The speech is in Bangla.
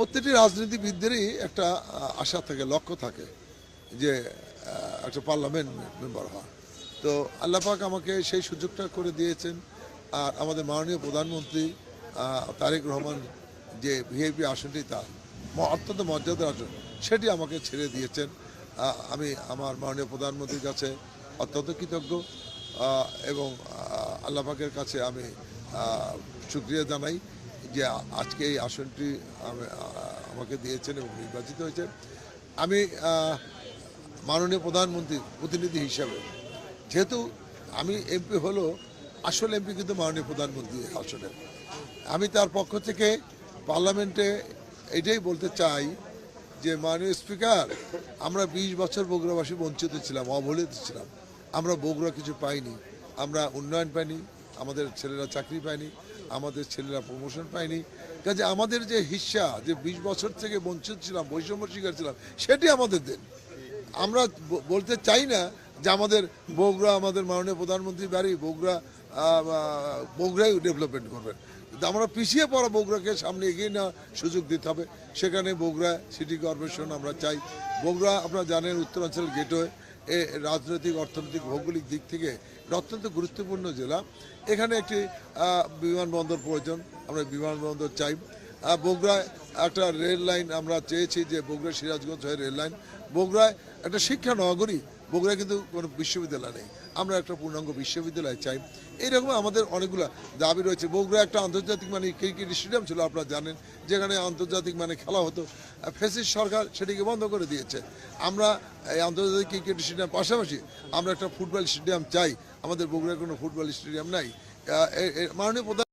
প্রত্যেকটি রাজনীতিবিদদেরই একটা আশা থাকে, লক্ষ্য থাকে যে একটা পার্লামেন্ট মেম্বার হওয়া। তো আল্লাহ পাক আমাকে সেই সুযোগটা করে দিয়েছেন। আর আমাদের মাননীয় প্রধানমন্ত্রী তারেক রহমান যে ভিআইপি আসনটি তার অত্যন্ত মর্যাদার আসন, সেটি আমাকে ছেড়ে দিয়েছেন। আমি আমার মাননীয় প্রধানমন্ত্রীর কাছে অত্যন্ত কৃতজ্ঞ এবং আল্লাহ পাকের কাছে আমি শুকরিয়া জানাই যে আজকে এই আসনটি আমাকে দিয়েছেন এবং নির্বাচিত হয়েছে। আমি মাননীয় প্রধানমন্ত্রীর প্রতিনিধি হিসাবে, যেহেতু আমি এমপি হলো, আসল এমপি কিন্তু মাননীয় প্রধানমন্ত্রী আসলে, আমি তার পক্ষ থেকে পার্লামেন্টে এটাই বলতে চাই যে মাননীয় স্পিকার, আমরা 20 বছর বগুড়াবাসী বঞ্চিত ছিলাম, অবহেলিত ছিলাম। আমরা বগুড়া কিছু পাইনি, আমরা উন্নয়ন পাইনি, আমাদের ছেলেরা চাকরি পায়নি, আমাদের ছেলেরা প্রমোশন পায়নি। কাজে আমাদের যে হিস্সা, যে 20 বছর থেকে বঞ্চিত ছিলাম, বৈষম্য শিকার ছিলাম, সেটি আমাদের দেন। আমরা বলতে চাই না যে আমাদের বগুড়া, আমাদের মাননীয় প্রধানমন্ত্রীর বাড়ি বগুড়াই ডেভেলপমেন্ট করবেন, কিন্তু আমরা পিছিয়ে পড়া বগুড়াকে সামনে এগিয়ে নেওয়ার সুযোগ দিতে হবে। সেখানে বগুড়া সিটি কর্পোরেশন আমরা চাই। বগুড়া আপনারা জানেন উত্তরাঞ্চল গেটওয়ে, এ রাজনৈতিক, অর্থনৈতিক, ভৌগোলিক দিক থেকে অত্যন্ত গুরুত্বপূর্ণ জেলা। এখানে একটি বিমানবন্দর প্রয়োজন, আমরা বিমানবন্দর চাই। বগুড়ায় একটা রেল লাইন আমরা চেয়েছি, যে বগুড়া সিরাজগঞ্জ হয়ে রেল লাইন। বগুড়ায় একটা শিক্ষা নগরী, বগুড়ায় কিন্তু কোনো বিশ্ববিদ্যালয় নেই, আমরা একটা পূর্ণাঙ্গ বিশ্ববিদ্যালয় চাই। এইরকম আমাদের অনেকগুলো দাবি রয়েছে। বগুড়া একটা আন্তর্জাতিক মানে ক্রিকেট স্টেডিয়াম ছিল, আপনারা জানেন, যেখানে আন্তর্জাতিক মানে খেলা হতো। ফ্যাসিস্ট সরকার সেটিকে বন্ধ করে দিয়েছে। আমরা এই আন্তর্জাতিক ক্রিকেট স্টেডিয়াম পাশাপাশি আমরা একটা ফুটবল স্টেডিয়াম চাই। আমাদের বগুড়ায় কোনো ফুটবল স্টেডিয়াম নাই। মাননীয় প্রধান